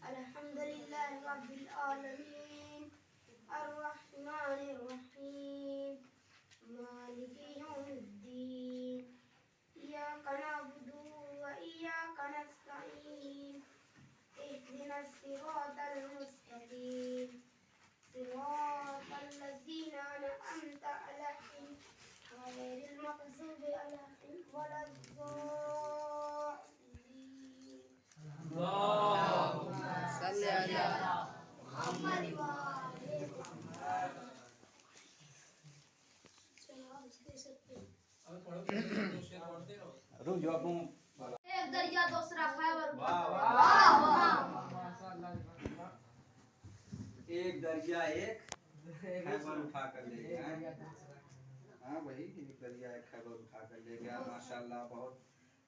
अल्हम्दुलिल्लाहि रब्बिल आलमीन अर्रहमानिर रहीम मालिकी यौमिद्दीन इय्याका नअबुदु व इय्याका नस्तईन इहदिनस सिरातल मुस्तकीम सिरातल लज़ीना अनअमता अलैहिम गैरिल मग़ज़ूबि अलैहिम वलद्दॉलीन। अल्लाहुम्मा सल्लि अला मुहम्मद व आले मुहम्मद। रुक जाओ तुम। एक दरिया दूसरा खैबर। वाह वाह एक दरिया एक खैबर उठा कर ले गया। हाँ वही एक दरिया एक खैबर उठा कर ले गया। माशाल्लाह बहुत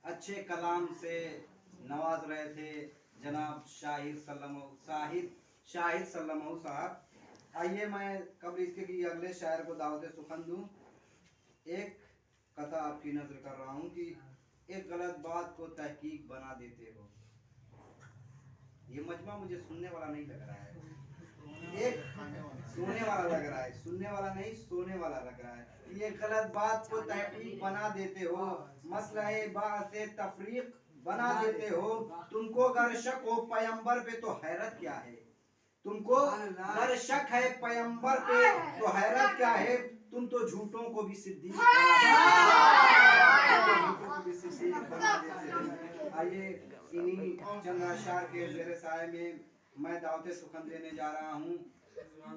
अच्छे कलाम से नवाज रहे थे जनाब शाहिद सल्लमऊ साहब। आइए मैं कबल इसके कि अगले शायर को दावत सुखन दूं। एक कथा आपकी नजर कर रहा हूँ कि एक गलत बात को तहकीक बना देते हो। ये मजमा मुझे सुनने वाला नहीं लग रहा है, एक सोने वाला लग रहा है, सुनने वाला नहीं सोने वाला लग रहा है। ये गलत बात को तहकीक बना देते हो, मसला बात तफरीक बना देते हो। तुमको अगर शक हो पैगंबर पे तो हैरत क्या है, तुमको अगर शक है पैगंबर पे तो हैरत क्या है। तुम तो झूठों को भी सिद्दीक बना देते हो। आइए इन्हीं चंद अशार के ज़ेर साए में मैं दावत सुखन देने जा रहा हूँ।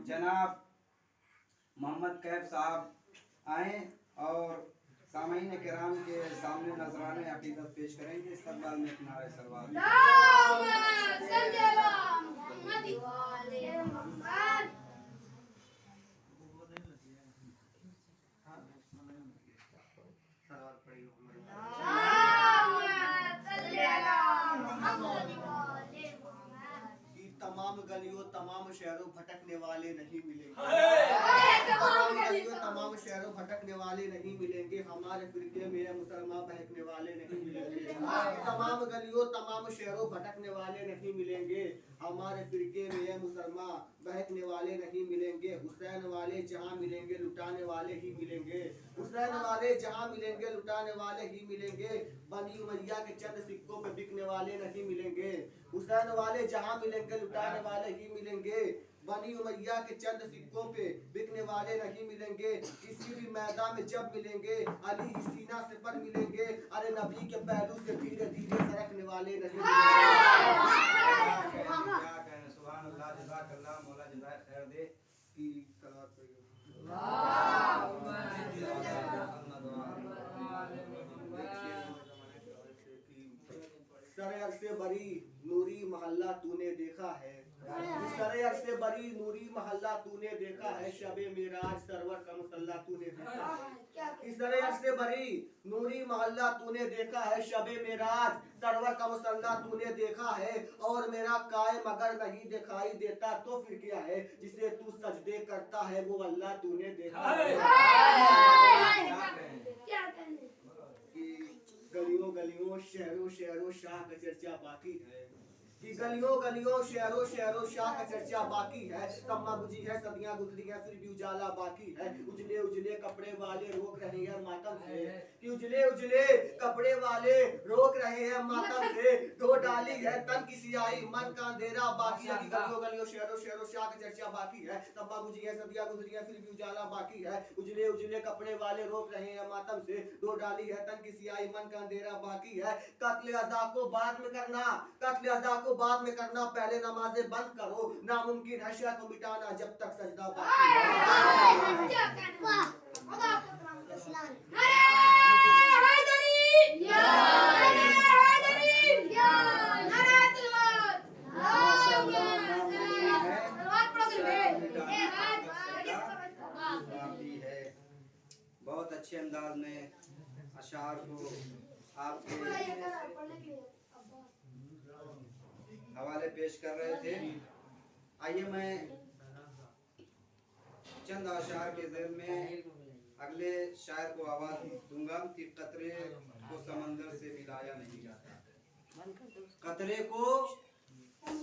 जनाब मोहम्मद कैफ साहब आए और सामईन किराम के सामने नजराने अकीदत पेश करेंगे। इस्तकबाल में एक नारे सलवात। तमाम गलियों तमाम शहरों भटकने वाले नहीं मिलेंगे। तमाम गलियों तमाम शहरों भटकने वाले नहीं मिलेंगे। हमारे फिरके में मुसलमान बहकने वाले नहीं मिलेंगे। तमाम गलियों तमाम शहरों भटकने वाले नहीं मिलेंगे। हमारे फिरके में मुसलमान बहकने वाले नहीं मिलेंगे। हुसैन वाले जहाँ मिलेंगे लुटाने वाले ही मिलेंगे। हुसैन वाले जहाँ मिलेंगे लुटाने वाले ही मिलेंगे। बनी उमैया के चंद सिक्कों पे बिकने वाले नहीं मिलेंगे। हुसैन वाले जहाँ मिलेंगे लुटाने वाले ही मिलेंगे। बनी उमैया के चंद सिक्कों पे बिकने वाले नहीं मिलेंगे। किसी भी मैदान में जब मिलेंगे अली ही सीना से पर मिलेंगे। अरे नबी के पहलू से धीरे धीरे सरकने वाले नहीं मिलेंगे। सुभान अल्लाह, जज़ाकल्लाह, मौला जज़ाए खैर दे। की सलात सरे अरसे बरी नूरी महल्ला तूने देखा है। सरे अरसे बरी नूरी महल्ला तूने देखा है। शबे मेराज सरवर का मुसल्ला तूने देखा है। सरे अरसे बरी नूरी महल्ला तूने देखा है। शबे मेराज सरवर का मुसल्ला तूने देखा है। और मेरा कायम अगर नहीं दिखाई देता तो फिर क्या है। जिसे तू सजदे करता है वो अल्लाह तूने देखा है। गलियों गलियों शहरों शहरों शाह का चर्चा बाकी है। कि गलियों गलियों शहरों शहरों शाह का चर्चा बाकी है। सम्मा बुझी है सदियां गुजरी है फिर भी उजाला बाकी है। उजले उजले कपड़े वाले रोक रहे हैं मातम से। कि उजले उजले कपड़े वाले रोक रहे हैं मातम से। दो डाली है तन की सियाही मन का अंधेरा बाकी है। कि गलियों गलियों शहरों शहरों शाह का चर्चा बाकी है। सम्मा बुझी है सदियां गुजरी है फिर भी उजाला बाकी है। उजले उजले कपड़े वाले रोक रहे हैं मातम से। दो डाली है तन की सियाही मन का अंधेरा बाकी है। कत्ले अज़ा को बाद में करना, कत्ले अज़ा को बाद में करना, पहले नमाजें बंद करो। नामुमकिन है शय को मिटाना जब तक सजदा बाकी है। बहुत अच्छे अंदाज में अशार को आपके हवाले पेश कर रहे थे। आइए मैं चंद अशार के ज़ेल में अगले शायर को आवाज दूंगा कि कतरे को समंदर से मिलाया नहीं जाता, कतरे को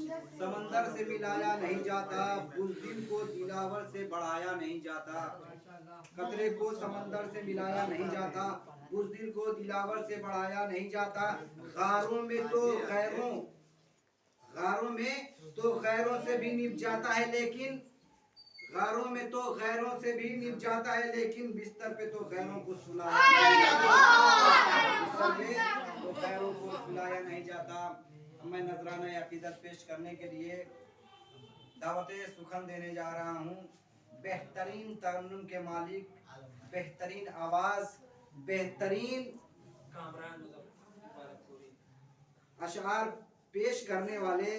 समंदर से मिलाया नहीं जाता, बुज़दिल को दिलावर से बढ़ाया नहीं जाता। कतरे को समंदर से मिलाया नहीं जाता, बुज़दिल को दिलावर से बढ़ाया नहीं जाता। गारों में तो गैरों से भी निभ जाता है, लेकिन गारों में तो गैरों से भी निभ जाता है, लेकिन बिस्तर पे तो गैरों को सुलाया नहीं जाता। बिस्तर पे तो गैरों को सुलाया नहीं जाता। मैं नजराना अकीदत पेश करने के लिए दावते सुखन देने जा रहा हूँ। बेहतरीन तरन्नुम के मालिक, बेहतरीन आवाज, बेहतरीन अशआर पेश करने वाले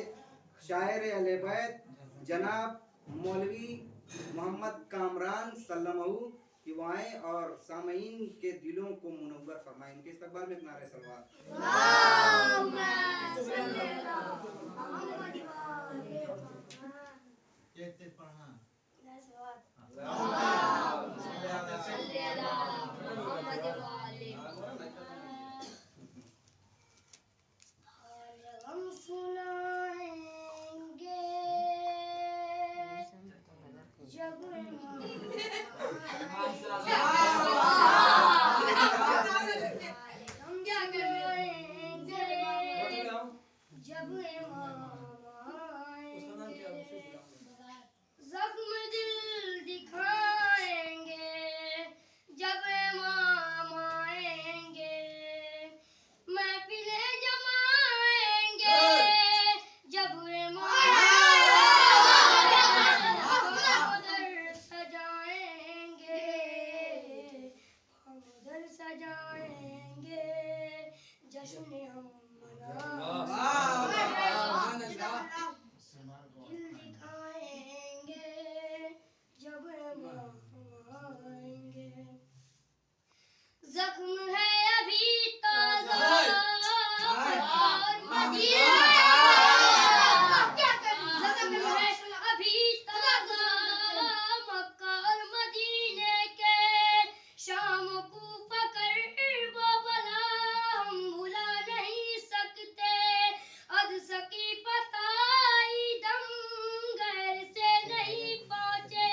शायर अहले बैत जनाब मौलवी मोहम्मद कामरान सल्लमहू की दुआएं और सामईन के दिलों को मुनव्वर फरमाएं। इनके इस्तकबाल में एक नारे सलवात। हम सुनाएंगे जब हम क्या करेंगे जब जख्म दिल दिखाएंगे जब इमाम आएंगे, महफिलें जमाएंगे जब इमाम उधर सजाएंगे, हम उधर सजाएंगे जश्न हम दिल दिखाएंगे जब आएंगे। जख्म है अभी ताज़ा और मदीने जख्म है अभी ताज़ा मक्का और मदीने के, शाम को पकड़ वो बला हम भुला नहीं सकते। अद सकी पताई दम गैर से नहीं पहुँचे,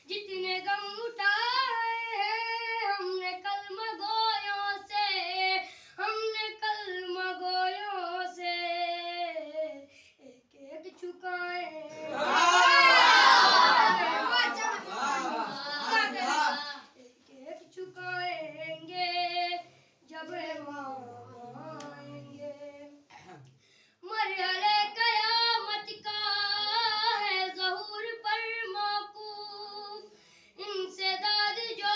जितने गम उठाए हैं हमने कलमा गोयों से, हमने कलमा गोयों से एक एक चुकाए एक एक चुकाएंगे जब आएंगे। मरहले कयामत का है ज़हूर पर मौकूफ, इनसे दाद जो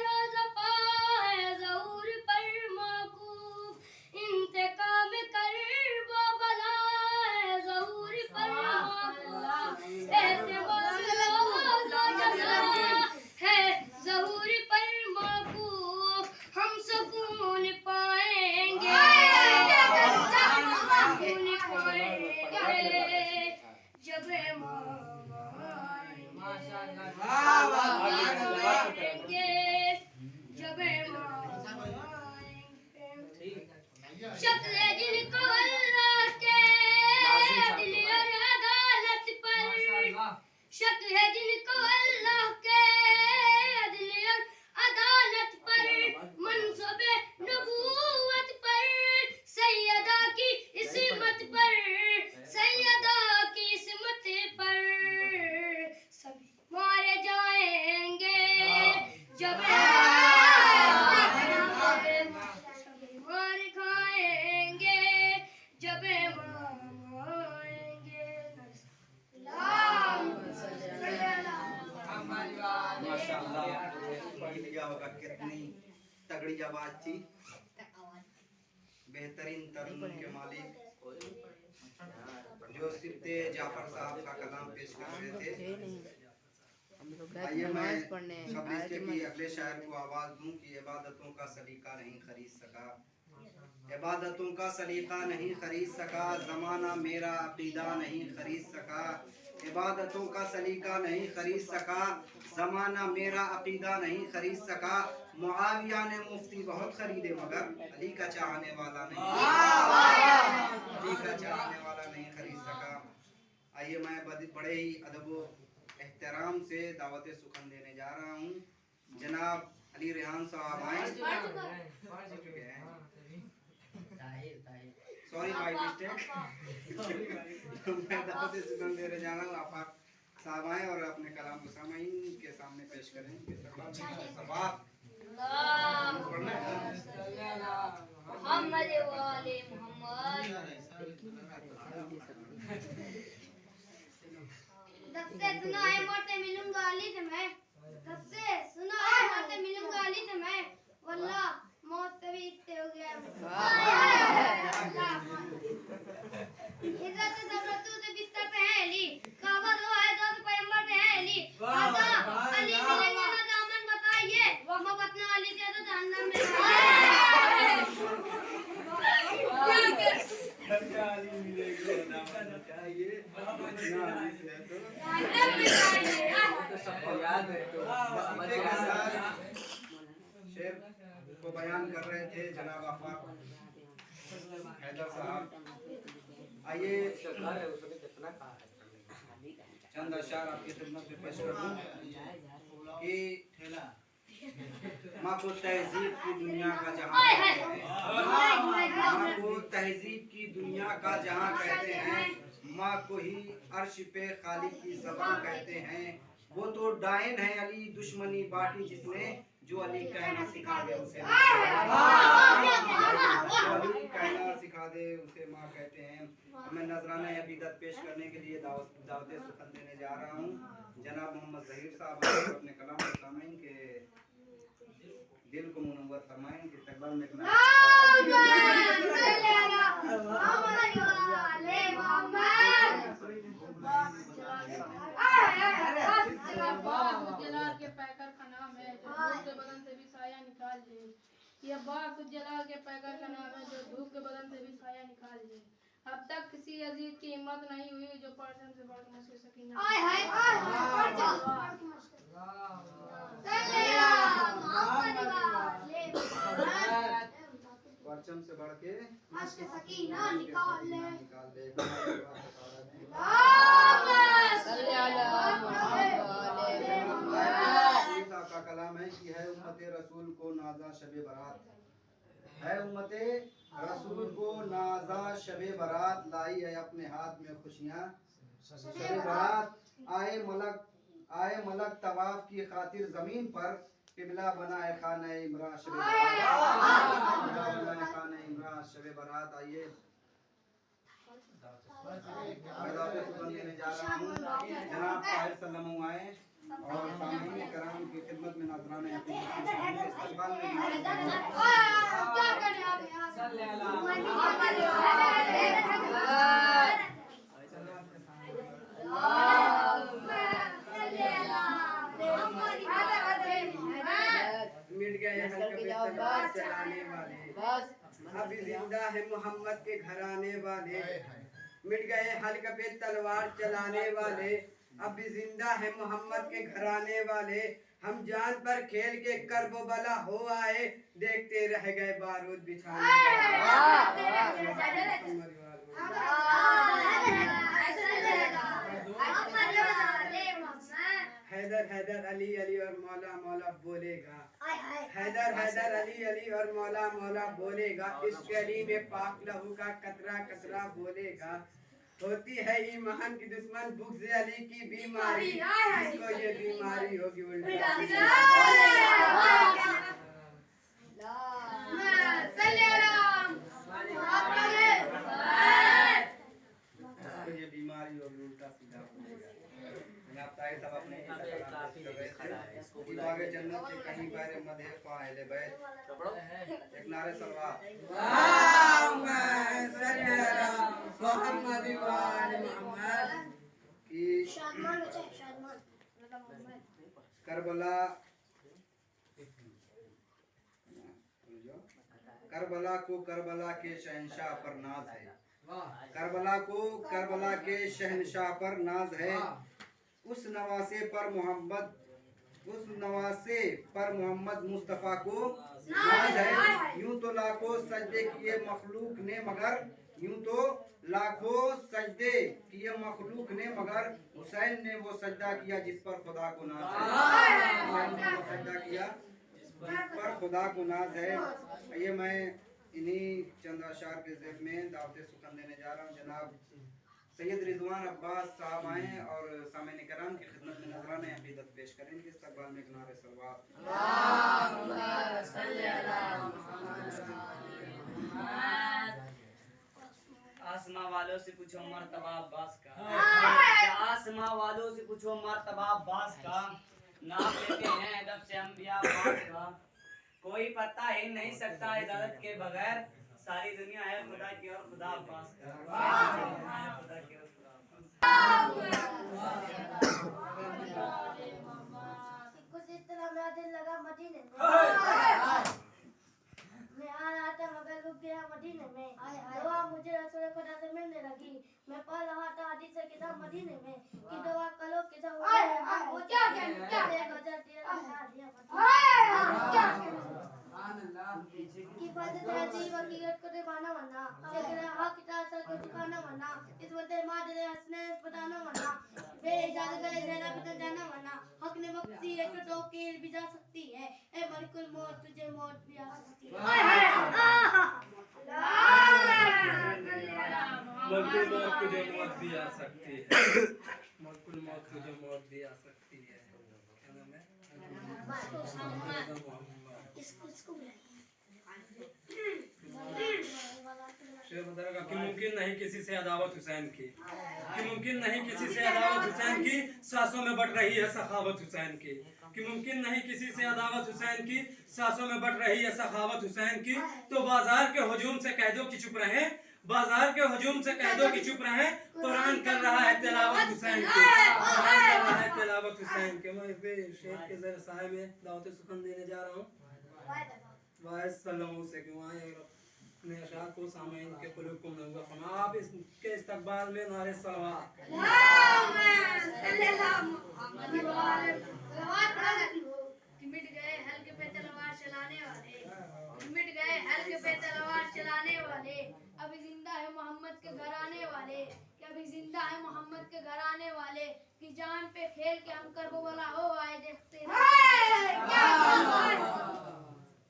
रोज़पा है ज़हूर पर मौकूफ, इंतकाम कर वो बला है ज़हूर पर मौकूफ, एहतिमाम लो जज़ा है ज़हूर पर मौकूफ, हम सुकून पाएंगे सुकून पाएंगे जब आएंगे जब आएंगे। शक्ल जिनको अल्लाह के दिल और अदालत पर, शक है जिनको अल्लाह के दिल और अदालत पर, मनसूबे नबूवत पर, सैयदा की इस्मत पर, सैयदा की इस्मत पर सभी मारे जाएंगे जब सभी मार खाएंगे जब आएंगे। माशाअल्लाह, इंडिया का कितनी तगड़ी आवाज थी। बेहतरीन तरन्नुम के मालिक जो सिफ्ते जाफर साहब का कलाम पेश कर रहे थे। आइए मैं कब्रिज़ की अगले शायर को आवाज दूं कि इबादतों का सलीका नहीं खरीद सका, इबादतों का सलीका नहीं खरीद सका, ज़माना मेरा अकीदा नहीं खरीद सका। इबादतों का सलीका नहीं खरीद सका, ज़माना मेरा अकीदा नहीं खरीद सका। मुआविया ने मुफ्ती बहुत खरीदे मगर अली का चाहने वाला नहीं, अली का चाहने वाला नहीं खरीद सका। आइए मैं बड़े ही अदब व एहतराम से दावत सुखन देने जा रहा हूँ। जनाब अली रेहान साहब आए। Sorry by mistake. मैं दावत सुखन देने जा रहा हूँ। आप साहब आए और अपने कलाम को सामाईन के सामने पेश करें। मोहम्मद वाले मोहम्मद दब से सुना है मोटे मिलूंगा अली से मैं, दब से सुना है मोटे मिलूंगा अली से मैं, वल्लाह मौत से भी इससे हो गया। हिजरत जबरतू से बिस्तर पे है अली, काबा दो है दो पैगंबर पे है अली, आता अली मिलेंगे ना दामन बताइए, मोहब्बत ना अली से तो जहन्नम में शेर को बयान कर रहे थे जनाब आफाक हैदर साहब। आइए चंद अशार आपकी खिदमत में पेश कर दूं कि माँ को तहजीब की दुनिया का जहां कहते हैं, माँ को तहजीब की दुनिया का जहां कहते हैं, माँ को ही अर्श पे खालिक की ज़बान कहते हैं। वो तो डायन है अली दुश्मनी बाटी जिसने, जो अली कहना सिखा दे उसे कहना सिखा दे उसे माँ कहते हैं। मैं नजराना अबीदत पेश करने के लिए दावत सुखन देने जा रहा हूँ। जनाब मोहम्मद ज़हीर साहब अपने कलाम के सामईन के दिल को मुनव्वर फरमाएं कि तकबल में जलाल के पैकर का नाम है जो धूप के बदन से भी साया निकाल दे। ये बात जलाल के पैकर का नाम है जो धूप के बदन से भी साया निकाल दे। अब तक किसी अजीज की हिम्मत नहीं हुई जो परचम से बढ़ मस्के सकीना। परचम से बढ़ के मस्के सकीना निकाल ले। का कलाम है कि है उम्मते रसूल को नाजा शबे बारात, है उम्मते रसूल को नाजा शबे बारात, लाई है अपने हाथ में खुशियाँ शबे बारात। आए मलक तवाफ की खातिर जमीन पर, किबला बना है खाना इमरान शबे बारात, शबे बारात। आइए मैं दावत सुखन देने जा रहा हूँ। जनाब ताहिर सल्लम आए और सामईन कराम की खिदमत में नजराना इस्तकबाल में मिट गए तलवार चलाने वाले, अभी जिंदा है मोहम्मद के घराने वाले। मिट गए हल्क पे तलवार चलाने वाले, अभी जिंदा है मोहम्मद के घराने वाले। हम जान पर खेल के कर्ब बला हो आए, देखते रह गए बारूद बिछाने हैदर हैदर अली अली और मौला मौला बोलेगा, हैदर हैदर अली अली और मौला मौला बोलेगा। इश्क अली में पाक लहू का कतरा कतरा बोलेगा। होती है ईमान की दुश्मन बुग़्ज़ अली की बीमारी, जिसको ये बीमारी होगी उल्टा ये बीमारी होगी उल्टा सीधा बोलेगा। जनाब ताहिर साहब अपने आगे जन्नत के कहीं पैर मदे फाइले बैठ एक नारे सलवार की करबला को करबला के शहंशाह पर नाज है, करबला को करबला के शहंशाह पर नाज है। उस नवासे पर मोहम्मद मुस्तफ़ा को नाज है। यूं तो लाखों सजदे किए मखलूक ने, मगर यूं तो लाखों सजदे किए मखलूक ने, मगर हुसैन ने वो सजदा किया जिस पर खुदा को नाज है। हुसैन ने वो सजदा किया जिस पर खुदा को नाज है। ये मैं इन्हीं चंद अशार के ज़ेब में दावत सुखन देने जा रहा हूँ। जनाब सैयद रिजवान अब्बास साहब आए और सामईन किराम की खिदमत में नजराने अकीदत पेश करें। इनके इस्तकबाल में किनारे सलवात। आसमां वालों से पूछो मर्तबा अब्बास का, आसमां वालों से पूछो मर्तबा अब्बास का, नाम लेते हैं अदब से अंबिया अब्बास का। कोई पता ही नहीं सकता इजाजत के बगैर, सारी दुनिया है खुदा की और खुदा अब्बास का। खुदा की और खुदा अब्बास। कुछ इस तरह मेरा दिल लगा मदीने में, मैं आ रहा था मगर रुक गया मदीने में। दुआ मुझे रसूल खुदा से मिलने लगी, मैं पढ़ रहा था हदीस किताब मदीने में कि दुआ करो किसा हो की फजल है जीव हकीकत को दीवाना वरना, लेकिन हक की असर को चुकाना वरना, इस वक्त मादरे हसने बताना वरना, बेइजाजत है ज़रा बिना जाना वरना, हक ने बख्शी है तो केल भी जा सकती है, ए मलिकुल मौत तुझे मौत भी आ सकती है। मलकुल मौत तुझे मौत भी आ सकती है, मलकुल मौत तुझे मौत भी आ सकती है। क्या नाम है? शेर बताएगा कि मुमकिन नहीं किसी से अदावत हुसैन की, कि मुमकिन नहीं किसी से अदावत हुसैन की, सांसों में बढ़ रही है सखावत हुसैन की, कि मुमकिन नहीं किसी से अदावत हुसैन की, सांसों में बढ़ रही है सखावत हुसैन की। तो बाजार के हुजूम से कह दो कि चुप रहें, बाजार के हुजूम से कह दो कि चुप रहें, कुरान कर रहा है तिलावत हुसैन की, कुरान कर रहा है तिलावत हुसैन के। मैं इस शेर के ज़र साए में दावत सुखन देने जा रहा हूँ वाइस सल्लल्लाहु से, क्यों आए अपने अशार को सामईन के कुलूब को मनव्वर फरमा। आप इसके इस्तकबाल में नारे सलवात। मिट गए हल्के पे तलवार चलाने वाले, मिट गए हल्के पे तलवार चलाने वाले, अभी जिंदा है मोहम्मद के घर आने वाले, कि अभी जिंदा है मोहम्मद के घर आने वाले, कि जान पे खेल के हम करबला हो आए देखते हैं।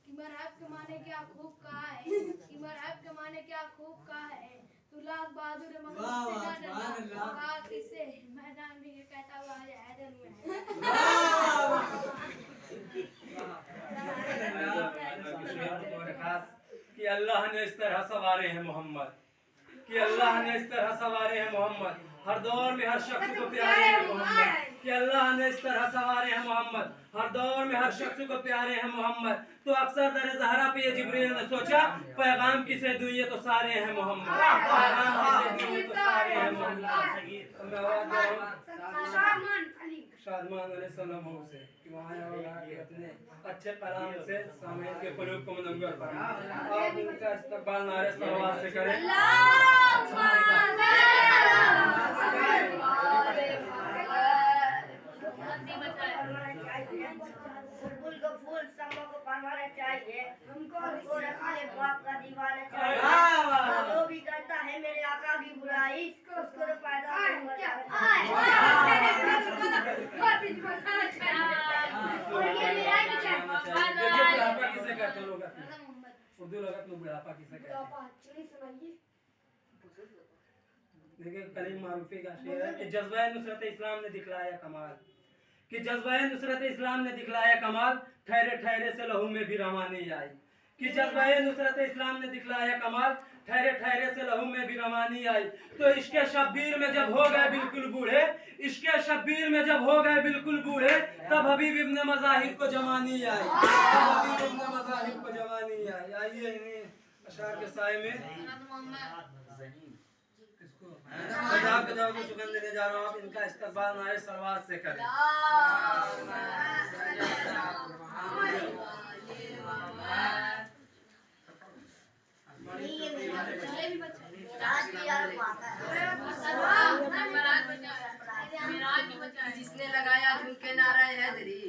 कि मरहब के माने क्या खूब कहा है, कि मरहब के माने क्या खूब कहा है, तू लाख बहादुर मगर से ना डरना, कहा किसे मैदान में ये कहता हुआ है हैदर में कि अल्लाह ने इस तरह सवारे हैं मोहम्मद, कि अल्लाह ने इस तरह सवारे हैं मोहम्मद, हर दौर में हर शख्स को प्यारे हैं मोहम्मद, कि अल्लाह ने इस तरह सवारे हैं मोहम्मद, हर दौर में हर शख्स को प्यारे हैं मोहम्मद। तो अक्सर दर ज़हरा पे ये जिब्रील ने सोचा पैगाम किसे दूं, ये तो सारे हैं मोहम्मद, पैगाम किसे दूं, ये तो सारे हैं मोहम्मद। शादमान अलैहिस्सलाम से कि वहाँ अपने अच्छे कलाम से सामईन के कुलूब को मनव्वर फरमा। आप इनका इस्तकबाल नारे सलवात से करें। बुलबुल को फूल संगों को परवाने चाहिए, हमको रसूल पाक का दीवाना चाहिए, जो भी करता है मेरे आका की बुराई उसको तो पैदा बुढ़ापा किसे कहते हैं लोग? उर्दू लगत में बुढ़ापा किसे कहते हैं? देखिए कलीम मारूफी का शेर है कि जज्बा नुसरत इस्लाम ने दिखलाया कमाल, कि जज्बा नुसरत इस्लाम ने दिखलाया कमाल, ठहरे ठहरे से लहू में भी रवानी आई, कि जज्बा नुसरत इस्लाम ने दिखलाया कमाल, ठहरे ठहरे से लहू में भी रवानी आई। तो इश्क शब्बीर में जब हो गए बिल्कुल बूढ़े, इश्क शब्बीर में जब हो गए बिल्कुल बूढ़े, तब हबीब इब्ने मज़ाहिब को जवानी आई, तब हबीब इब्ने मज़ाहिब को जवानी आई। आइए इन्हीं अशार के साए में पंजाब के दावत सुगंध देने जा रहा हूँ। आप इनका इस्तकबाल नारे सलवात से करें। जिसने लगाया झुमके नारा हैदरी,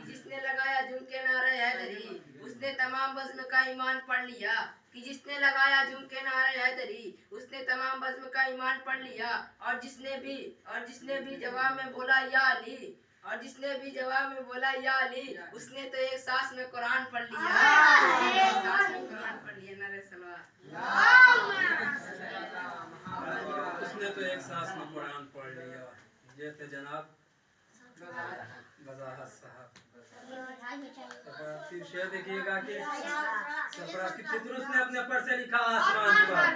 जिसने लगाया झुमके नारा हैदरी, उसने तमाम बज़्म का ईमान पढ़ लिया, कि जिसने लगाया झुमके नारे हैदरी उसने तमाम बज़्म का ईमान पढ़ लिया, और जिसने भी जवाब में बोला या अली, और जिसने भी जवाब में बोला या अली, उसने तो एक सांस में कुरान पढ़ लिया। एक सांस में कुरान पढ़ लिया। नारे सलवात। उसने तो एक सांस में कुरान पढ़ लिया। ये थे जनाब वजाहत साहब। फिर शेर देखिएगा कि फितरुस ने अपने पर से लिखा आसमान पर,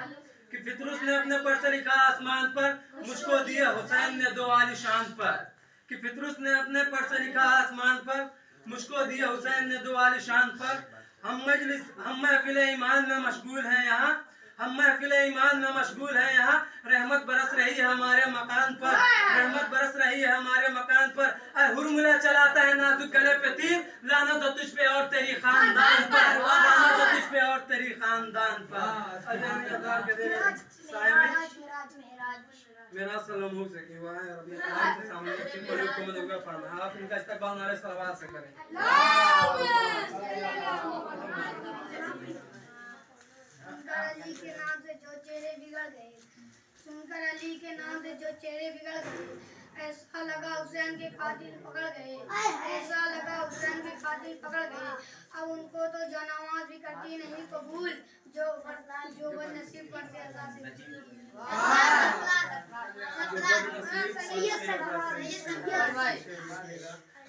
कि फितरुस ने अपने पर से लिखा आसमान पर, मुझको दिए हुसैन ने दो आलिशान पर, कि फितरुस ने अपने पर से लिखा आसमान पर, मुझको दिए हुसैन ने दो आलिशान पर। हम महफिल ईमान में मशगूल हैं यहाँ, हम महफिल ईमान में मशगूल हैं यहाँ, रहमत बरस रही है हमारे मकान पर, रहमत बरस रही है हमारे मकान पर। हुरमुला चलाता है नाजुक गले पे तीर, लानत हो तुझ पे और तेरी खानदान पर, लानत हो तुझ पे और तेरी खानदान पर। मेरा सलाम हो सके वहाँ रबी के सामने को मदद फरमाए। आप इनका इस्तकबाल नारे सलावत से करें। अली के नाम से जो चेहरे बिगड़ गए, सुनकर अली के नाम से जो चेहरे बिगड़ गए, ऐसा लगा हुसैन के कातिल पकड़ गए, ऐसा लगा हुसैन के कातिल पकड़ गए। अब उनको तो जनामाज भी करती नहीं कबूल, जो नसीब पर से अज़ा से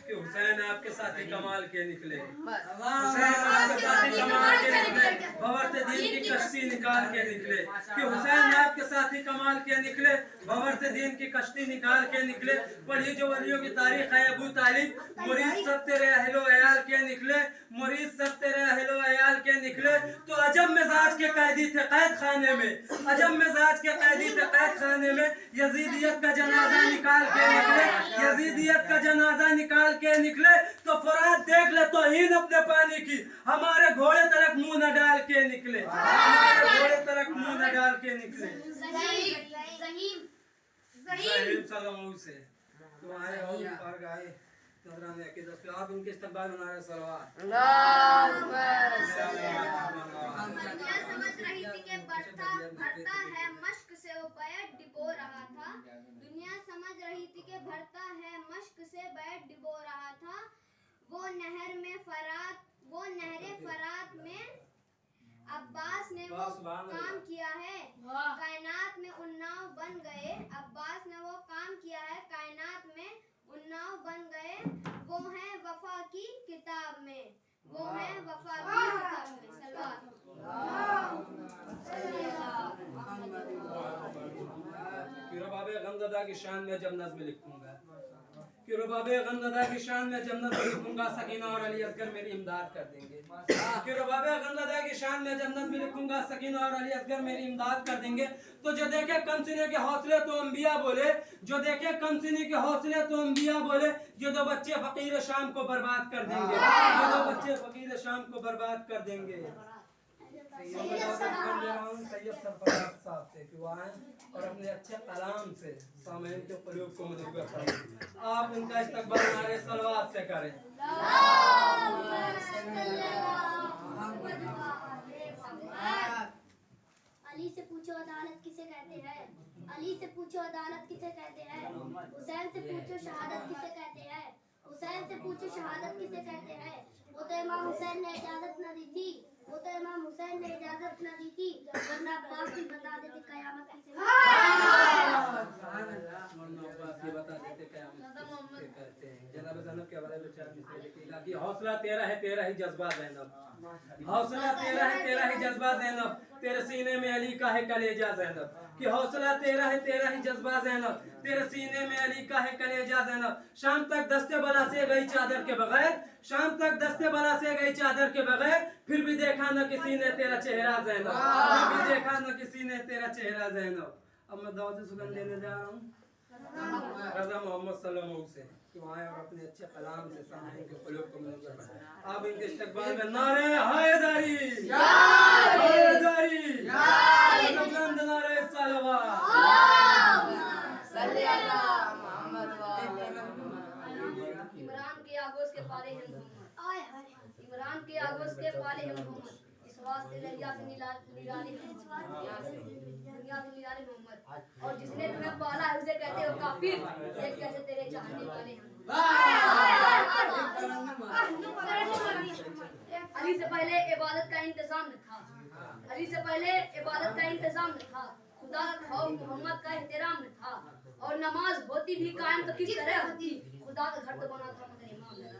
कि हुसैन आपके साथी कमाल के निकले, हुसैन आपके साथी कमाल के निकले, भंवर से दीन की कश्ती निकाल के निकले, कि हुसैन आपके साथी कमाल के निकले, भंवर से दीन की कश्ती निकाल के निकले। पढ़ी जो वलियों की तारीख है अबू तालिब, मुरीद सब तेरे अहलो अयाल के निकले, मुरीद सब तेरे अहलो अयाल के निकले। तो अजब मिजाज के कैदी थे कैद खाने में, अजब मिजाज के कैदी थे कैद खाने में, यजीदियत का जनाजा निकाल के निकले, यजीदियत का जनाजा निकाल के निकले। तो फुरात देख ले तो हीन अपने पानी की, हमारे घोड़े तलक मुंह न डाल के निकले, हमारे घोड़े तलक मुंह न डाल के निकले। ज़हीम सलामों से तो आए और पर गए नजराने के दस पे आप इनके इस्तकबाल में नारे सलवात। दुनिया समझ रही थी कि भरता है मश्क से वो बैठ डिबो रहा था, दुनिया समझ रही थी कि भरता है मश्क से बैठ डिबो रहा था। वो नहरे फरात में अब्बास ने वो काम किया है, कायनात में उन्नाव बन गए, अब्बास ने वो काम किया है, कायनात में उन्नाव बन गए। वो है वफा की किताब में, वो है वफा की किताब में। सलवात। कि रबाबे गमज़दा की शान में जब नज़्म लिखूंगा, कि रबाबे गमज़दा की शान में जब नज़्म लिखूंगा, सकीना और अली असगर मेरी इमदाद कर देंगे। कि रबाबे गमज़दा की शान में जब नज़्म लिखूंगा, सकीना और अली असगर मेरी इमदाद कर देंगे। तो जो देखे कम सीने के हौसले तो अंबिया बोले, जो देखे कम सीने के हौसले तो अंबिया बोले, ये दो बच्चे फकीर शाम को बर्बाद कर देंगे, ये दो बच्चे फकीर शाम को बर्बाद कर देंगे। सैयद सरफराज साहब से कि वो आए और अपने अच्छे कलाम से सामईन के क़ुलूब को मुनव्वर करें। आप इनका इस्तकबाल नारे सलवात से करें। अली से पूछो अदालत किसे कहते हैं, अली से पूछो अदालत किसे कहते हैं, हुसैन से पूछो शहादत किसे कहते हैं, हुसैन से पूछो शहादत किसे कहते हैं। वो तो इमाम हुसैन ने इजाजत न दी थी, वो तो इमाम हुसैन ने इजाजत न दी थी, वरना अब्बास भी बता देते कयामत किसे कहते हैं। जनाब ज़ैनब के हवाले में चार मिसरे लिखीगा कि हौसला तेरा है तेरा ही जज्बा ज़ैनब, हौसला तेरा है तेरा ही जज्बा ज़ैनब, तेरे सीने में अली का है कलेजा ज़ैनब। कि हौसला तेरा है तेरा ही जज्बा ज़ैनब, तेरे सीने में अली का है कलेजा ज़ैनब। शाम तक दस्ते बला से गई चादर के बगैर, शाम तक दस्ते बला से गई चादर के बगैर, फिर भी देखा न किसी ने तेरा चेहरा ज़ैनब, फिर भी देखा न किसी ने तेरा चेहरा ज़ैनब। अब मैं दावत सुगंध देने जा रहा हूँ रज़ा मोहम्मद सल्लल्लाहु से कि वहाँ और अपने अच्छे कलाम से सामने के क़ुलूब को मुनव्वर करें। आप इनके इस्तकबाल में नारे हैदरी, हैदरी, बुलंद नारे सलवात। इमरान के आगोश के पाले हैं मोहम्मद, इमरान के आगोश के पाले हैं मोहम्मद, इस वास्ते लहिया से निराले मोहम्मद। और जिसने तुम्हें पाला है उसे कहते हो काफिर, ये कैसे तेरे चाहने वाले हैं। अली से पहले इबादत का इंतजाम न था, अली से पहले इबादत का इंतजाम न था, खुदा का खौफ मोहम्मद का एहतराम न था, और नमाज होती भी कायम तो किस तरह होती, खुदा का घर तो बना था मगर इमाम न था।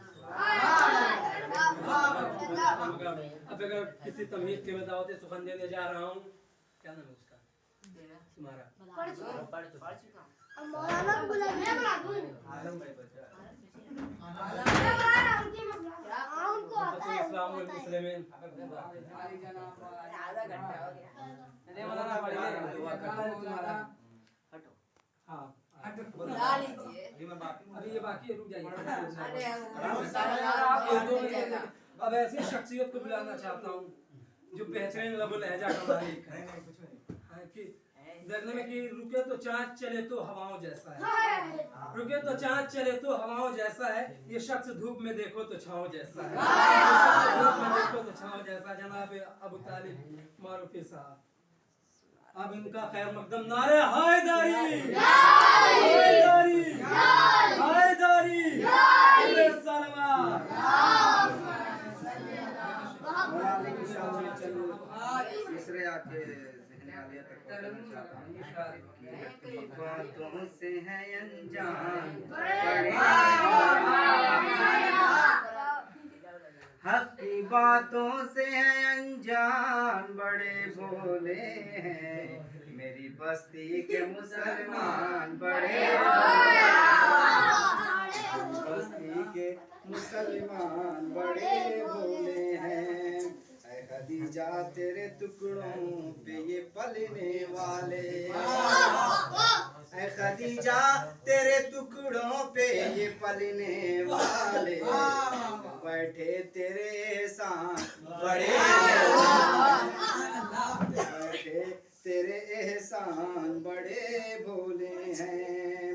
अब अगर किसी तमहीद के मैं दावत सुखन देने जा रहा हूँ, क्या नाम है उसका तुम्हारा? अभी ये बाकी है, रुक जाइए। अब ऐसी शख्सियत को बुलाना चाहता हूँ जो बेहतरीन लबो लहजा का मालिक है, कि देखने में कि रुके तो चाँद चले तो हवाओं जैसा है, रुके तो चाँद चले तो हवाओं जैसा है, ये शख्स धूप में देखो तो छाँव जैसा है, धूप में देखो तो छाँव जैसा। जनाब अबू तालिब मारूफी साहब, अब इनका खैर मकदम नारे हैदरी हैदरी हैदरी सलमान। तीसरे आके ज़हन आलिया तक पहुंचना चाहता हूं कि बातों से है अनजान हक की बातों से है अनजान, बड़े भोले हैं मेरी बस्ती के मुसलमान, बड़े बस्ती के मुसलमान बड़े भोले हैं। ऐ खदीजा तेरे टुकड़ों पे ये पलने वाले, ऐ खदीजा तेरे टुकड़ों पे ये पलने वाले, बैठे तेरे एहसान बड़े, बैठे तेरे एहसान बड़े भोले हैं।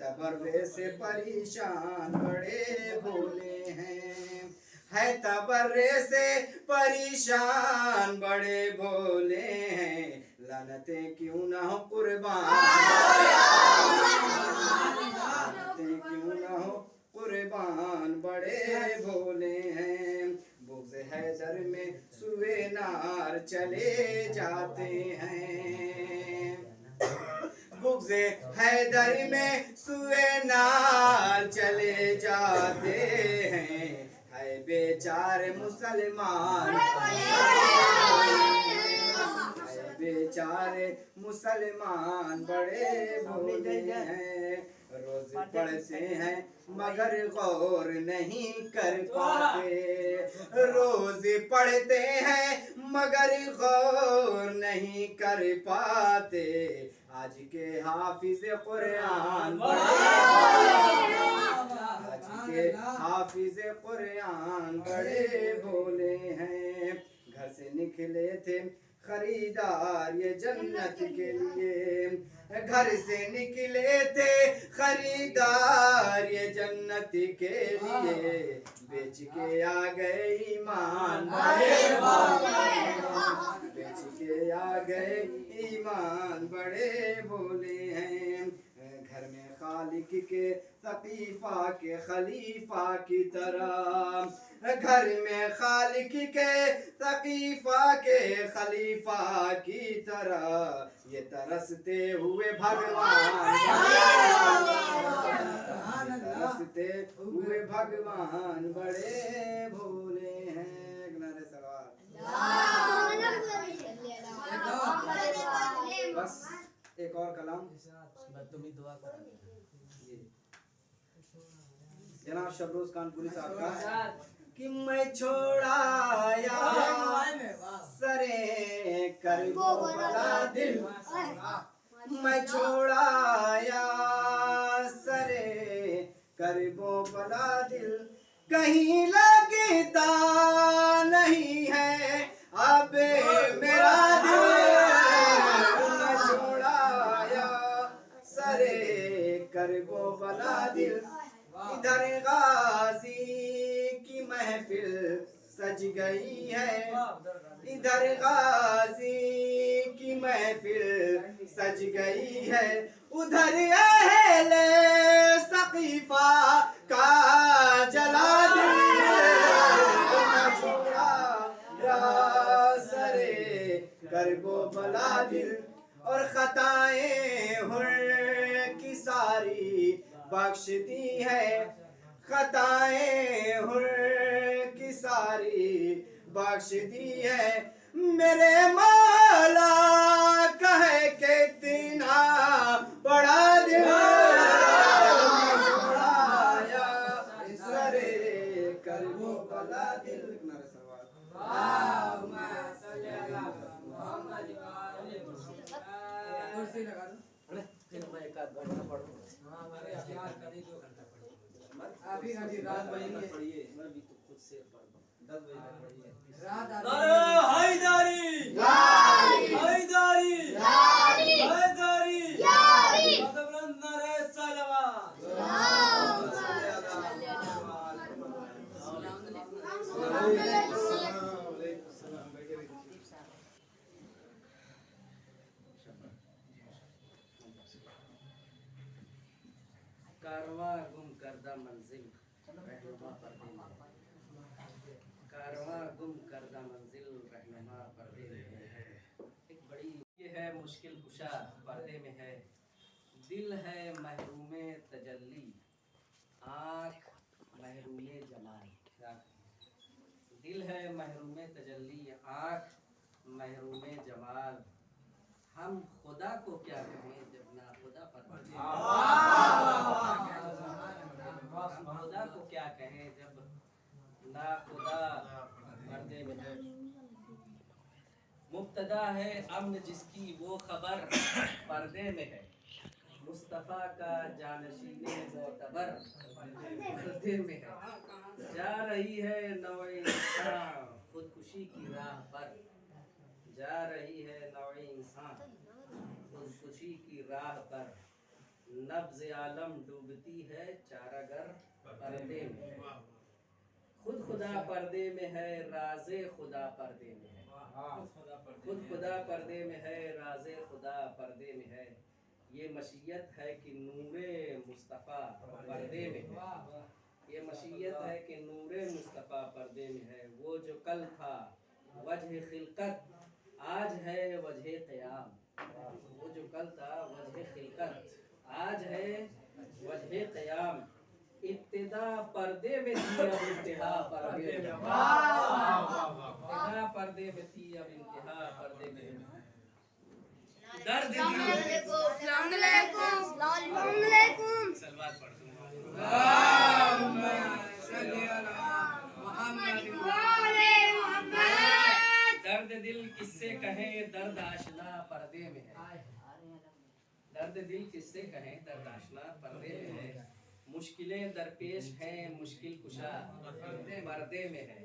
तबर्रे से परेशान बड़े भोले हैं, है तबर्रे से परेशान बड़े भोले हैं, लानते क्यों ना हो कुर्बान, लानते क्यों ना हो कुर्बान बड़े भोले हैं। बुग़्ज़ हैदर में सुए नार चले जाते हैं, बुग़्ज़ हैदर में सुए नार चले जाते हैं, है बेचारे मुसलमान, है बेचारे मुसलमान बड़े भोले हैं। रोज पढ़ते हैं मगर गौर नहीं कर पाते, रोज पढ़ते हैं मगर गौर नहीं कर पाते, आज के हाफिज कुरान आज के हाफिज कुरान बड़े भोले हैं। घर से निकले थे खरीदार ये जन्नत के लिए, घर से निकले थे खरीदार ये जन्नत के लिए, बेच के आ गए ईमान बड़े भोले, बेच के आ गए ईमान बड़े भोले हैं। घर में खालिक के सकीफा के खलीफा की तरह, घर में खालिक के सकीफा के खलीफा की तरह, ये तरसते हुए भगवान, तरसते हुए भगवान बड़े भोले हैं। नारे सलावत। बस एक और कलाम जनाब शबरोज कानपुरी साहब का, कि मैं छोड़ाया सरे कर वो बड़ा दिल, मैं छोड़ाया सरे कर वो बड़ा दिल, कहीं लगता नहीं है अब मेरा दिल, मैं छोड़ाया सरे कर वो बड़ा दिल, इधर गाजी की महफिल सज गई है, इधर गाजी की महफिल सज गई है, उधर अहले सकीफा का जला दिल न छोड़ा या सरे करबो बला दिल, और खताएं हुर की सारी बख्श दी है, खताएं हुर की सारी बख्श दी है, मेरे मौला कहे के इतना बड़ा दिल छोड़ाया सरे करबो बला दिल। अभी रात बजेंगे, पढ़िए खुद से 10 बजे तक पढ़िए। नारे हैदरी हैदरी हैदरी मतलब नारे सलवात। कारवां गुम करदा मंजिल रहनुमा पर्दे में, कारवां गुम करदा मंजिल रहनुमा पर्दे में है। एक बड़ी ये है मुश्किल कुशा पर्दे में है, दिल है महरूमे तजल्ली, आँख महरूमे जमाल। दिल है महरूमे तजल्ली, आँख महरूमे जमाल, हम खुदा को क्या कहें जब ना खुदा पर्दे में। हम खुदा को क्या कहें जब ना खुदा पर्दे में है। मुब्तदा है अम्न जिसकी वो खबर पर्दे में है, मुस्तफ़ा का जानशीने मोतबर पर्दे में है। जा रही है नौए इंसान खुदकुशी की राह पर, जा रही है नौए इंसान खुदकुशी की राह पर, नब्ज़ आलम डूबती है चारागर पर्दे में। खुद खुदा पर्दे में है, राज़े खुदा पर्दे में है, खुद खुदा पर्दे में है, राज़े खुदा पर्दे में है। ये मशीयत है कि नूरे मुस्तफ़ा पर्दे में है, ये मशीयत है कि नूरे मुस्तफ़ा पर्दे में है। वो जो कल था वजह खिलकत आज है वजह क़याम, वो जो कल था वजह खिलकत आज है वजह क़याम। इब्तिदा पर्दे में थी अब इंतहा पर्दे में, इब्तिदा पर्दे में थी अब इंतहा पर्दे में। दर्द दिल सलवात पढ़ दर्द दिल किससे कहें दर्द आशना पर्दे में है, दर्द दिल किससे कहें दर्द आशना पर्दे में है। मुश्किलें दरपेश हैं मुश्किल कुशा पर्दे में है,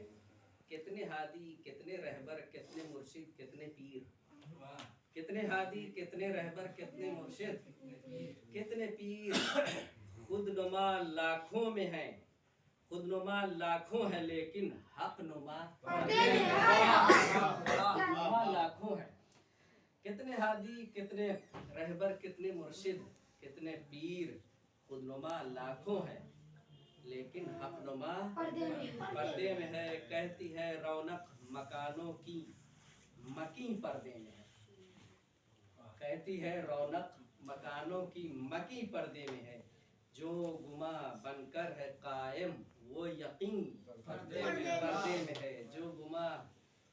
कितने हादी कितने रहबर कितने मुर्शिद कितने पीर, कितने हादी कितने रहबर कितने मुर्शिद कितने पीर। खुदनुमा लाखों में है, खुदनुमा लाखों है लेकिन हक नुमा लाखों है। कितने हादी कितने रहबर कितने मुर्शिद कितने पीर, खुदनुमा लाखों है लेकिन हकनुमा पर्दे में है। कहती है रौनक मकानों की मकी पर्दे में है, कहती है रौनक मकानों की मकी पर्दे में है। जो गुमा बनकर है कायम वो यकीन पर्दे में है, जो गुमा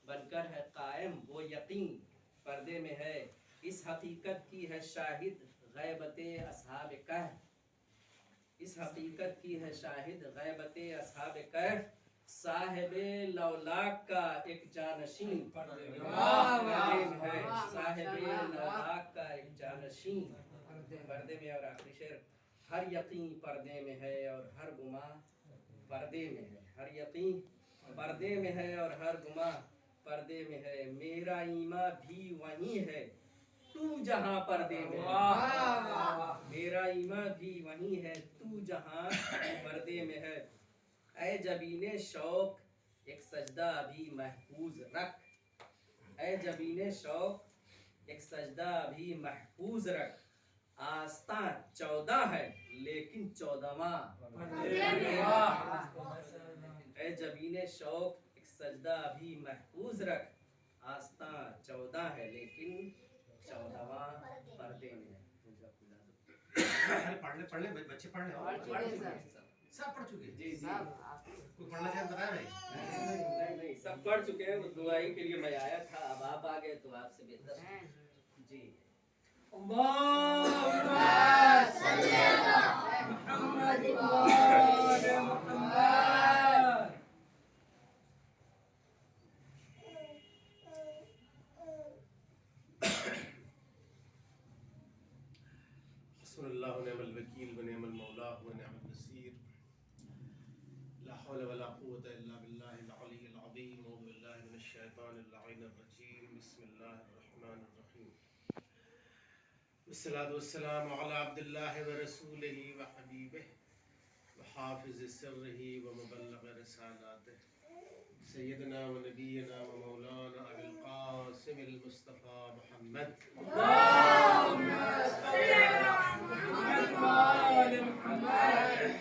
बनकर है कायम वो यकीन पर्दे में है। इस हकीकत की है शाहिद गैबते अस्हाब कहफ, इस हकीकत की है शाहिद गैबते अस्हाब कहफ, साहिबे लौलाक का एक जानशीन पर्दे में है, साहिबे लौलाक का एक जानशीन पर्दे में। और आखिरी शेर, हर यकीन पर्दे में है और हर गुमा पर्दे में है, हर यकीन पर्दे में है और हर गुमा पर्दे में है। मेरा ईमान भी वही है तू जहां पर्दे में है, मेरा ईमान भी वही है तू जहां पर्दे में है। ऐ जबीने शौक एक सजदा भी महफूज रख, ऐ जबीने शौक एक सजदा भी महफूज रख। आस्था 14 है लेकिन 14वां ऐ जबीने शौक एक सजदा भी महफूज रख। आस्था 14 है लेकिन 14वां पर्दे में है। पढ़ ले बच्चे पढ़ ले सब पढ़ चुके जी जी कोई पढ़ना चाहे बताया भाई नहीं सब पढ़ चुके हैं। वो दुआई के लिए मैं आया था, अब आप आ गए तो आपसे बेहतर जी। हस्बुनल्लाहु व निअमल वकील व निअमल मौला व निअमल नसीर। ला हौला वला कुव्वता इल्ला बिल्लाहिल अलिय्यिल अज़ीम। औज़ु बिल्लाहि मिनश शैतानिर लाइनिर रजीम। बिस्मिल्लाहिर रहमानिर रहीम। वस्सलातु वस्सलामु अला अब्दिल्लाहि व रसूलिही व हबीबिही व हाफिज़ सिर्रिही व मुबल्लिग़ रिसालातिही सय्यदना व नबियना व मौलाना अबुल क़ासिमिल मुस्तफ़ा मुहम्मद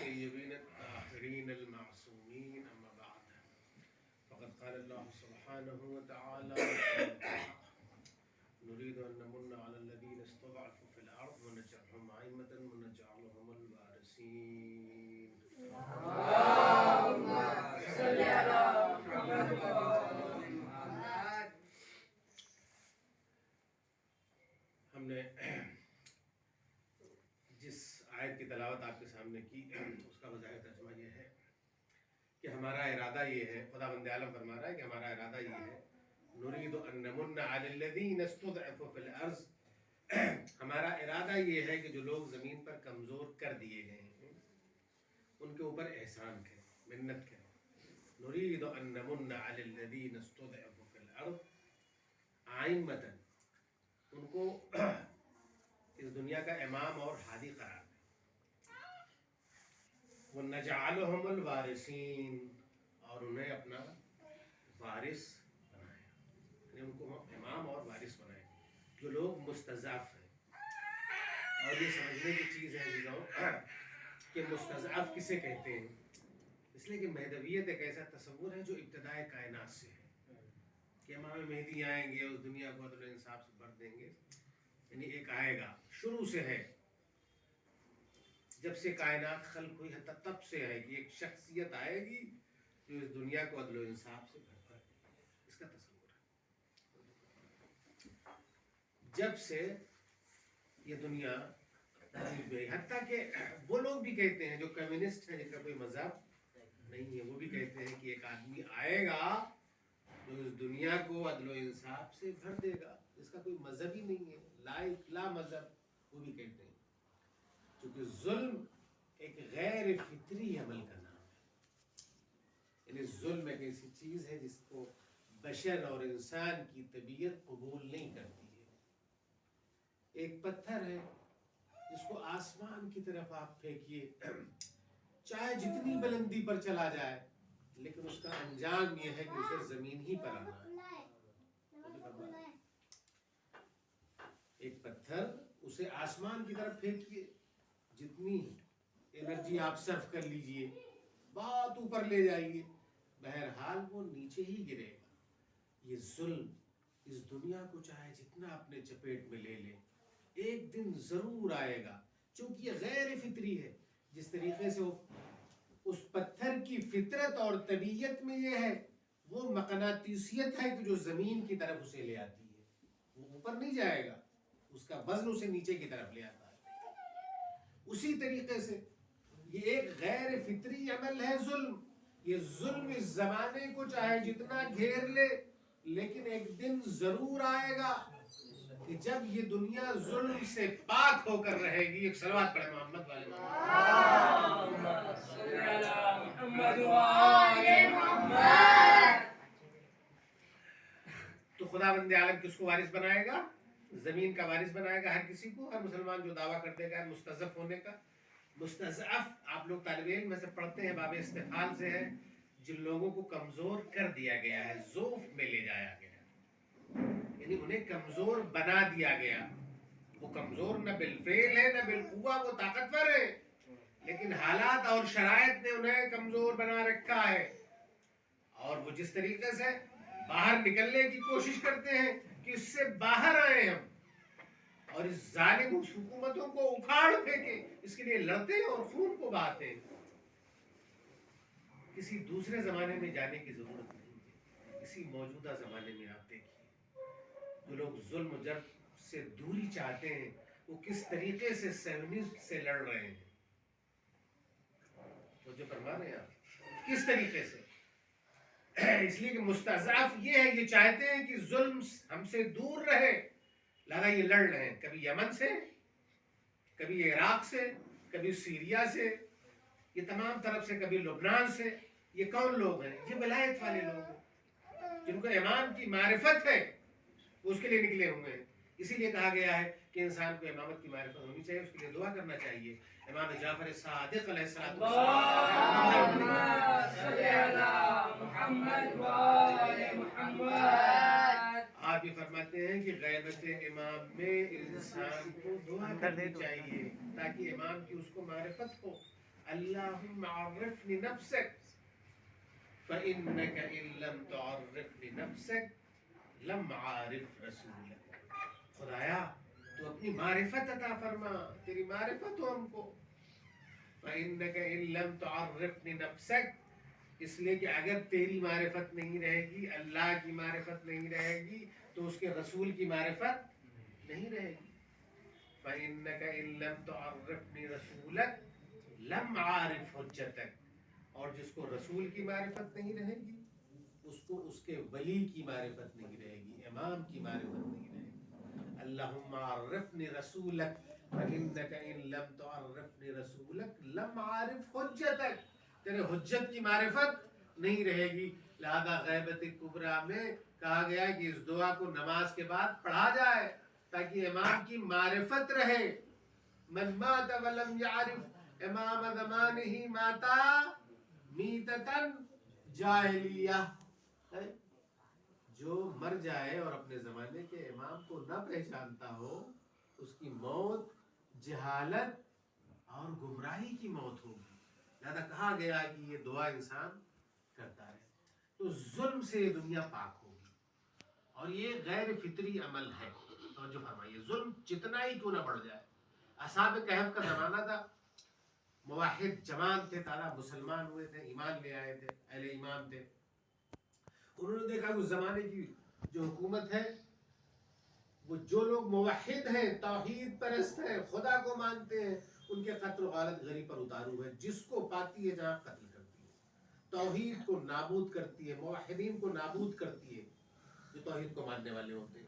तय्यबीन ताहिरीन अल मासूमीन। अम्मा बाद फ़क़द क़ाल अल्लाहु सुब्हानहु व तआला नुरीदु अन नमुन्ना अला अल्लज़ीना इस्तज़अफ़ू फ़िल अर्ज़ व नजअलहुम अइम्मतन व नजअलहुमुल वारिसीन। हमने जिस आयत की तलावत आपके सामने की उसका वज़ाहिर तर्जुमा ये है कि हमारा इरादा ये है, खुदावंद आलम फरमा रहा है कि हमारा इरादा ये है, नुरीदु अन नमुन्ना अलल्लज़ीना इस्तज़अफ़ू फ़िल अर्ज़, हमारा इरादा ये है कि जो लोग ज़मीन पर कमज़ोर कर दिए गए हैं उनके ऊपर एहसान करें, मिन्नत करें। नुरीदु अन नमुन्ना अलल्लज़ीना इस्तज़अफ़ू फ़िल अर्ज़ आइम्मतन, उनको इस दुनिया का इमाम और हादी करार दें। वो नजअलहुमुल वारिसीन, और उन्हें अपना वारिस बनाए, यानी उनको इमाम और वारिस बनाए। जो लोग मुस्तज़अफ़ हैं, और ये समझने की चीज़ है जीज़ों कि मुस्तज़अफ़ किसे कहते हैं, इसलिए कि महदवियत एक ऐसा तस्वुर है जो इब्तिदाए कायनात से है कि इमाम मेहदी आएंगे, उस दुनिया को अदल इंसाफ से भर देंगे। यानी एक आएगा, शुरू से है, जब से कायनात खल्क हुई है तब से है कि एक शख्सियत आएगी जो इस दुनिया को अदल इंसाफ से भर देगी। इसका तस्वुर है जब से ये दुनिया, हत्ता के वो लोग भी कहते हैं जो कम्युनिस्ट हैं, जिनका कोई मजहब नहीं है, वो भी कहते हैं कि एक आदमी आएगा जो इस दुनिया को अदल इंसाफ से भर देगा। इसका कोई मजहब ही नहीं है, ला मजहब, वो भी कहते हैं। क्योंकि जुल्म एक गैर फितरी अमल का नाम है, यानी जुल्म एक ऐसी चीज है जिसको बशर और इंसान की तबीयत कबूल नहीं करती है। एक पत्थर है जिसको आसमान की तरफ आप फेंकिए, चाहे जितनी बुलंदी पर चला जाए, लेकिन उसका अंजाम यह है कि उसे जमीन ही पर आना है। एक पत्थर उसे आसमान की तरफ फेंकिए, जितनी एनर्जी आप सर्व कर लीजिए, बहुत ऊपर ले जाइए, बहरहाल वो नीचे ही गिरेगा। ये जुल्म इस दुनिया को चाहे जितना अपने चपेट में ले ले, एक दिन जरूर आएगा, क्योंकि ये गैर फितरी है। जिस तरीके से वो उस पत्थर की फितरत और तबीयत में ये है, वो मकनातीसियत है कि जो जमीन की तरफ उसे ले आती है, वो ऊपर नहीं जाएगा, उसका वजन उसे नीचे की तरफ ले आता है। उसी तरीके से ये एक गैर फितरी अमल है जुल्म। ये जुल्म इस जमाने को चाहे जितना घेर ले, लेकिन एक दिन जरूर आएगा कि जब ये दुनिया जुल्म से पाक होकर रहेगी। एक सलवात पढ़े मोहम्मद वाले। तो खुदावंद आलम किसको वारिस बनाएगा? जमीन का वारिस बनाएगा हर किसी को। हर मुसलमान जो दावा कर देगा मुस्तज़अफ़ होने का। मुस्तज़अफ़ आप लोग तालिब इल्म में से पढ़ते हैं, बाब इस्तिफ़ाल से है जिन लोगों को कमजोर कर दिया गया है, ज़ौफ में ले जाया गया, यानी उन्हें कमजोर बना दिया गया। वो कमजोर न बिलफेल है न बिलकुवा, वो ताकतवर है, लेकिन हालात और शराइत ने उन्हें कमजोर बना रखा है। और वो जिस तरीके से बाहर निकलने की कोशिश करते हैं कि इससे बाहर आए हम और इस जालिम हुकूमतों को उखाड़ फेंके, इसके लिए लड़ते हैं और खून को बहाते हैं। किसी दूसरे जमाने में जाने की जरूरत नहीं है, इसी मौजूदा जमाने में आप देखिए जो लोग जुल्म जर से दूरी चाहते हैं वो किस तरीके से सेवनिस्ट से लड़ रहे हैं। तो जो फरमा रहे हैं आप किस तरीके से, इसलिए कि मुस्तज़अफ़ ये है, ये चाहते हैं कि जुल्म हमसे दूर रहे, लगा ये लड़ रहे हैं, कभी यमन से, कभी इराक से, कभी सीरिया से, ये तमाम तरफ से, कभी लुबनान से। ये कौन लोग हैं? ये विलायत वाले लोग हैं जिनको इमाम की मारिफत है, उसके लिए निकले हुए हैं। इसीलिए कहा गया है कि इंसान को इमामत की मारिफत होनी चाहिए, उसके लिए दुआ करना चाहिए। इमाम जाफर सादिक अलैहिस्सलाम आप ये फरमाते हैं कि गैबत इमाम में इंसान को दुआ करनी चाहिए ताकि इमाम की उसको मारिफत हो। अल्लाहुम्मा अर्रिफ़नी नफ्सक फ़इन्नका इन लम तुअर्रिफ़नी नफ्सक लम आरिफ़ रसूलक। खुदाया तू अपनी मारिफत अता फरमा, तेरी मारिफत हो हमको। फ़इन्नका इन लम तुअर्रिफ़नी नफ्सक, इसलिए कि अगर तेरी मारिफत नहीं रहेगी, अल्लाह की मारिफत नहीं रहेगी, तो उसके रसूल की मारिफत नहीं रहेगी। फ़इन्नका इन लम तुअर्रिफ़नी रसूलक लम आरिफ़ हुज्जतक, और जिसको रसूल की मारिफत नहीं रहेगी उसको उसके वली की मारिफत नहीं रहेगी, इमाम की मारिफत नहीं रहेगी। अल्लाहुम्मा अर्रिफ़नी रसूलक फ़इन्नका इन लम तुअर्रिफ़नी रसूलक लम आरिफ़ हुज्जतक, तेरे हुज्जत की मारिफत नहीं रहेगी। लिहाजा गैबत कुबरा में कहा गया कि इस दुआ को नमाज के बाद पढ़ा जाए ताकि इमाम की मारिफत रहे। मन मात वलम यारिफ इमाम ज़मानिही माता मीततन जाहिलिया, जो मर जाए और अपने ज़माने के इमाम को न पहचानता हो उसकी मौत जहालत और गुमराही की मौत होगी। लिहाजा कहा गया कि ये दुआ इंसान करता है तो जुल्म से ये दुनिया पाक होगी। और ये गैर फितरी अमल है। तो जो फरमाइए, जुल्म जितना ही क्यों ना बढ़ जाए। असहाब कहफ का ज़माना था, मुवाहिद जवान थे, तारा मुसलमान हुए थे, ईमान ले आए थे, अहले ईमान थे। उन्होंने देखा उस ज़माने की जो हुकूमत है, वो जो लोग मुवाहिद हैं, तौहीद परस्त हैं, खुदा को मानते हैं, उनके कत्ल गालत गरीब पर उतारू है। जिसको पाती है जहाँ कत्ल करती है, तौहीद को नाबूद करती है, मुवाहिदीन को नाबूद करती है जो तौहीद को मानने वाले होते हैं।